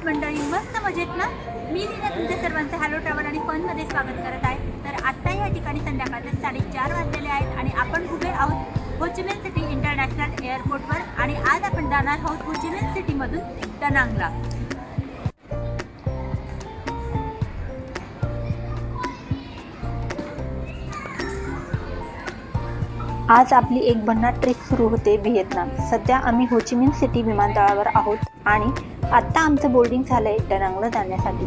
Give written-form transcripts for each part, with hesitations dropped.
आहात मंडळी? मस्त मजेत ना? मी लीना तुमच्या सर्वांचे हॅलो ट्रॅव्हल आणि फनमध्ये स्वागत करत आहे। तर आता या ठिकाणी संध्याकाळचे 4:30 वाजलेले आहेत आणि आपण उभे आहोत हो ची मिन सिटी इंटरनॅशनल एअरपोर्टवर आणि आज आपण जाणार आहोत हो ची मिन सिटीमधून दनांगला। आज आपली एक भन्नाट ट्रिप सुरू होते व्हिएतनाम। सध्या आम्ही हो ची मिन सिटी विमानतळावर आहोत आणि आता आमचं बोर्डिंग झालंय दनांगला जाण्यासाठी।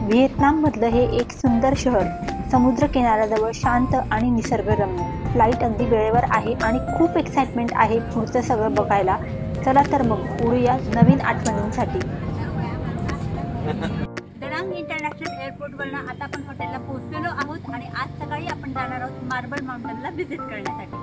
व्हिएतनाम मधलं हे एक सुंदर शहर समुद्र किनाऱ्याजवळ शांत आणि निसर्गरम्य। फ्लाइट अगदी वेळेवर आहे आणि खूप एक्साइटमेंट आहे पुढचं सगळं बघायला। चला तर मग उडूया नवीन आठवणींसाठी। दनांग इंटरनॅशनल एअरपोर्टवरून आता आपण हॉटेलला पोहोचलेलो आहोत आणि आज सकाळी आपण जाणार आहोत मार्बल माउंटनला व्हिजिट करण्यासाठी।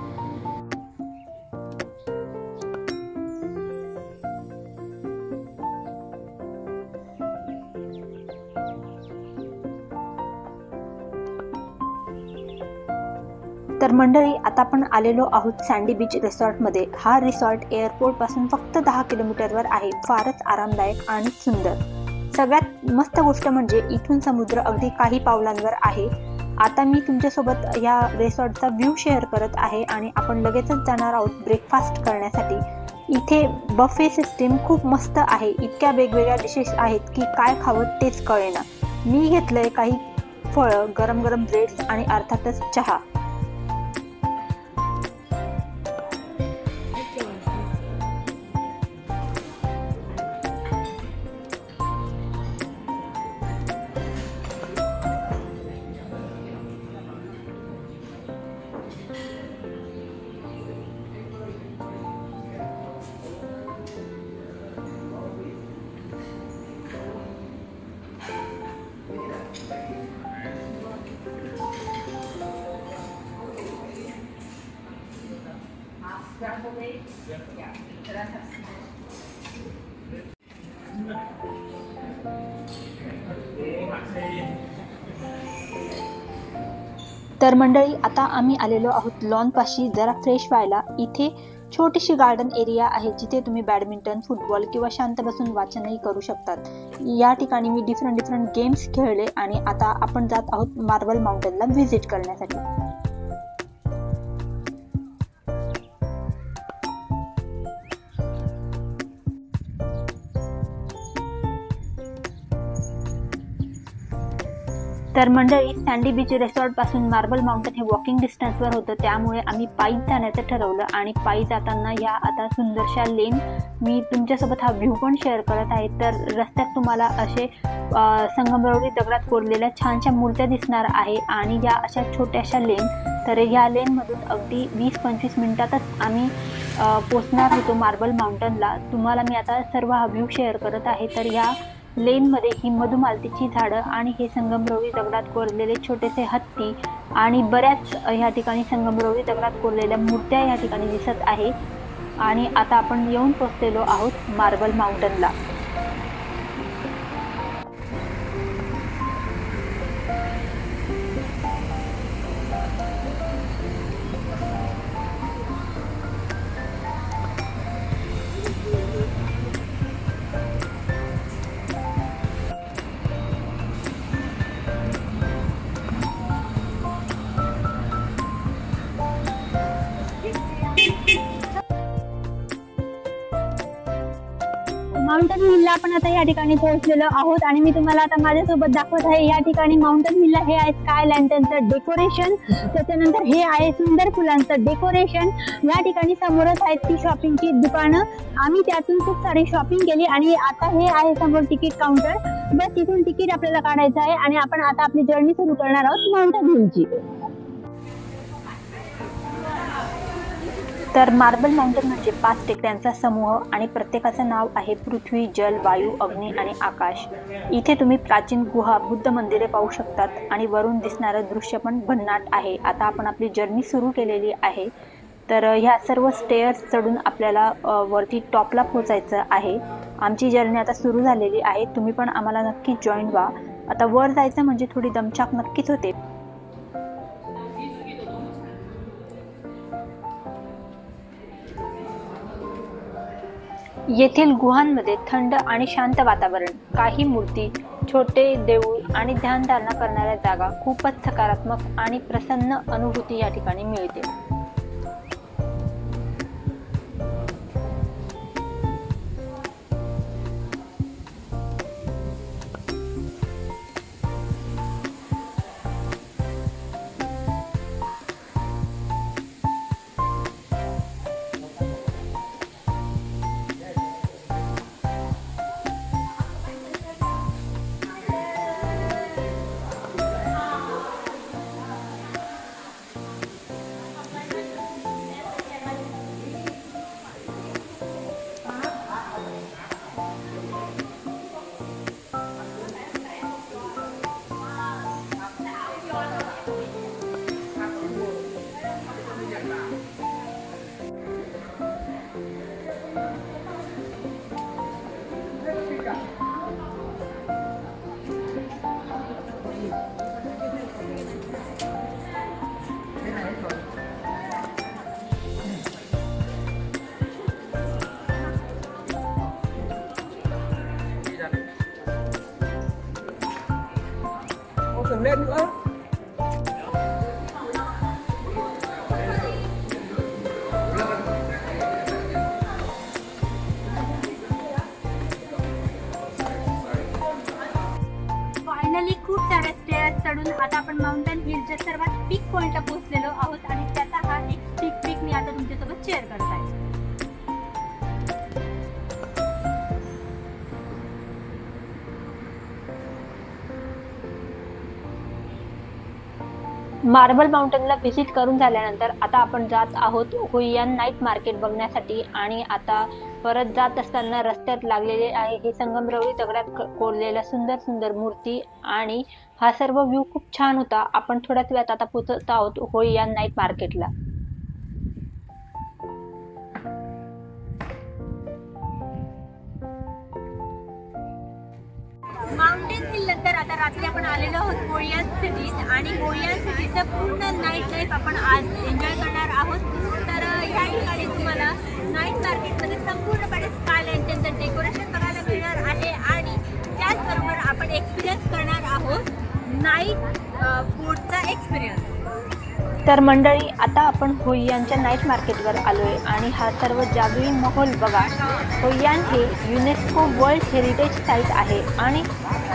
तर मंडळी आता आपण आलेलो आहोत सँडी बीच रिसॉर्टमध्ये। हा रिसॉर्ट एअरपोर्ट पासून फक्त 10 किलोमीटरवर आहे। फारच आरामदायक आणि सुंदर। सगळ्यात मस्त गोष्ट म्हणजे इथून समुद्र अगदी काही पावलांवर आहे। आता मी तुमच्यासोबत या रिसॉर्टचा व्ह्यू शेअर करत आहे आणि आपण लगेचच जाणार आहोत ब्रेकफास्ट करण्यासाठी। इथे बफे सिस्टीम खूप मस्त आहे। इतक्या वेगवेगळ्या डिशेस आहेत की काय खावं तेच कळेना। मी घेतलंय काही फळं, गरम गरम ब्रेड्स आणि अर्थातच चहा। तर मंडळी आता आम्ही आलेलो आहोत लॉन पाशी जरा फ्रेश व्हायला। इथे छोटीशी गार्डन एरिया आहे जिथे तुम्ही बॅडमिंटन, फुटबॉल किंवा शांत बसून वाचनही करू शकतात। या ठिकाणी मी डिफरंट गेम्स खेळले आणि आता आपण जात आहोत मार्बल माउंटनला व्हिजिट करण्यासाठी। तर मंडळी सँडी बीच रिसॉर्ट पासून मार्बल माउंटन हे वॉकिंग डिस्टन्सवर होतं, त्यामुळे आम्ही पायी जाण्याचं ठरवलं आणि पायी जाताना या आता सुंदरशा लेन मी तुमच्यासोबत हा व्ह्यू पण शेअर करत आहे। तर रस्त्यात तुम्हाला असे संगमरवरी दगडात कोरलेल्या छानशा मूर्त्या दिसणार आहे आणि या अशा छोट्याशा लेन। तर या लेनमधून अगदी 20-25 मिनिटातच आम्ही पोचणार होतो मार्बल माउंटनला। तुम्हाला मी आता सर्व हा व्ह्यू शेअर करत आहे। तर या लेनमध्ये ही मधुमालतीची झाडं आणि हे संगमरवरी दगडात कोरलेले छोटेसे हत्ती आणि बऱ्याच ह्या ठिकाणी संगमरवरी दगडात कोरलेल्या मूर्त्या या ठिकाणी दिसत आहे। आणि आता आपण येऊन पोहोचलेलो आहोत मार्बल माउंटनला। माउंटन हिलला आपण आता या ठिकाणी पोहोचलेलो आहोत आणि मी तुम्हाला आता माझ्यासोबत दाखवत आहे। या ठिकाणी माउंटन हिलला हे आहे स्काय लँटर्नचं डेकोरेशन, त्याच्यानंतर हे आहे सुंदर फुलांचं डेकोरेशन। या ठिकाणी समोरच आहेत ती शॉपिंगची दुकानं। आम्ही त्यातून खूप सारी शॉपिंग केली आणि आता हे आहे समोर तिकीट काउंटर। बस तिथून तिकीट आपल्याला काढायचं आहे आणि आपण आता आपली जर्नी सुरू करणार आहोत माउंटन हिलची। तर मार्बल माउंटन म्हणजे 5 टेकड्यांचा समूह आणि प्रत्येकाचं नाव आहे पृथ्वी, जल, वायू, अग्नी आणि आकाश। इथे तुम्ही प्राचीन गुहा, बुद्ध मंदिरे पाहू शकतात आणि वरून दिसणारं दृश्य पण भन्नाट आहे। आता आपण आपली जर्नी सुरू केलेली आहे। तर ह्या सर्व स्टेअर्स चढून आपल्याला वरती टॉपला पोहोचायचं आहे। आमची जर्नी आता सुरू झालेली आहे। तुम्ही पण आम्हाला नक्की जॉईन व्हा। आता वर जायचं म्हणजे थोडी दमछाक नक्कीच होते। येथील गुहांमध्ये थंड आणि शांत वातावरण, काही मूर्ती, छोटे देऊळ आणि ध्यानधारणा करणाऱ्या जागा, खूपच सकारात्मक आणि प्रसन्न अनुभूती या ठिकाणी मिळते. Đừng lên nữa. फायनली खूप साऱ्या स्टेअर्स चढून आता आपण माउंटन हिलच्या सर्वात पीक पॉइंटला पोहोचलेलो आहोत आणि त्याचा हा एक पीक मी आता तुमच्यासोबत शेअर करत आहे. मार्बल माउंटनला व्हिजिट करून झाल्यानंतर आता आपण जात आहोत हुइयान नाईट मार्केट बघण्यासाठी. आणि आता परत जात असताना रस्त्यात लागलेले आहे हे संगमरवरी दगडात कोरलेल्या सुंदर सुंदर मूर्ती आणि हा सर्व व्ह्यू खूप छान होता. आपण थोड्याच वेळात आता पोहोचत आहोत हुइयान नाईट मार्केटला. माउंटेन हिल नंतर आता रात्री आपण आलेलो आहोत हुइयान सिटीत आणि हुइयान सिटीचं पूर्ण नाईट लाईफ आपण आज एन्जॉय करणार आहोत. तर ह्या ठिकाणी तुम्हाला नाईट मार्केटमध्ये संपूर्णपणे स्काय लँटर्नचं डेकोरेशन बघायला मिळणार आहे आणि त्याचबरोबर आपण एक्सपिरियन्स करणार आहोत नाईट बोटचा एक्सपिरियन्स. तर मंडळी आता आपण हुइयानच्या नाईट मार्केटवर आलोय आणि हा सर्व जादुई माहोल बघा. हुइयान हे युनेस्को वर्ल्ड हेरिटेज साईट आहे आणि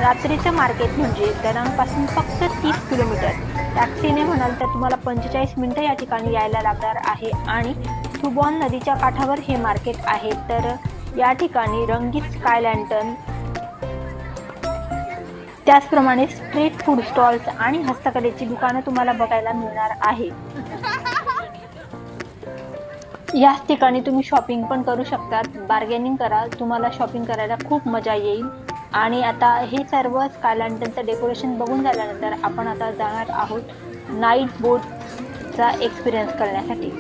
रात्रीचं मार्केट म्हणजे दनांगपासून फक्त 30 किलोमीटर. टॅक्सीने म्हणाल तर तुम्हाला 45 मिनिटं या ठिकाणी यायला लागणार आहे आणि सुबॉन नदीच्या काठावर हे मार्केट आहे. तर या ठिकाणी रंगीत स्काय लँटर्न, त्याचप्रमाणे स्ट्रीट फूड स्टॉल्स आणि हस्तकलेची दुकानं तुम्हाला बघायला मिळणार आहे. याच ठिकाणी तुम्ही शॉपिंग पण करू शकतात. बार्गेनिंग करा, तुम्हाला शॉपिंग करायला खूप मजा येईल. आणि आता हे सर्व स्काय लँटर्नचं डेकोरेशन बघून झाल्यानंतर आपण आता जाणार आहोत नाईट बोटचा एक्सपिरियन्स करण्यासाठी.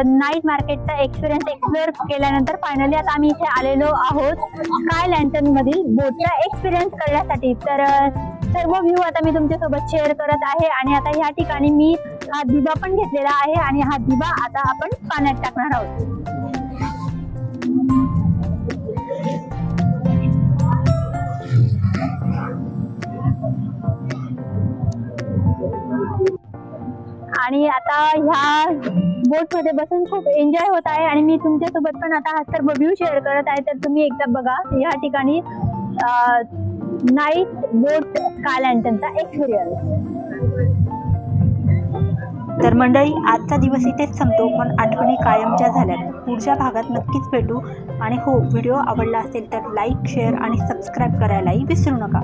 नाईट मार्केटचा एक्सपिरियन्स एक्सप्लोअर केल्यानंतर फायनली आता आम्ही इथे आलेलो आहोत स्काय लँटर्न मधील बोटचा एक्सपिरियन्स करण्यासाठी। तर सर्व व्ह्यू आता मी तुमच्यासोबत शेअर करत आहे आणि आता ह्या ठिकाणी मी हा दिवा पण घेतलेला आहे आणि हा दिवा आता आपण पाण्यात टाकणार आहोत। आणि आता ह्या बोट मध्ये बसून खूप एन्जॉय होत आहे आणि मी तुमच्यासोबत पण आता हा सर्व व्ह्यू शेअर करत आहे। तर तुम्ही एकदा बघा ह्या ठिकाणी नाईट बोट स्काय लँटर्नचा एक्सपिरियन्स। तर मंडळी, आजचा दिवस इथेच संपतो, पण आठवणी कायमच्या झाल्यात। पुढच्या भागात नक्कीच भेटू आणि हो, व्हिडिओ आवडला असेल तर लाईक, शेअर आणि सबस्क्राईब करायलाही विसरू नका।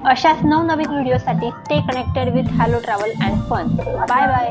अशाच नवनवीन व्हिडिओसाठी stay connected with hello travel and fun. Bye bye.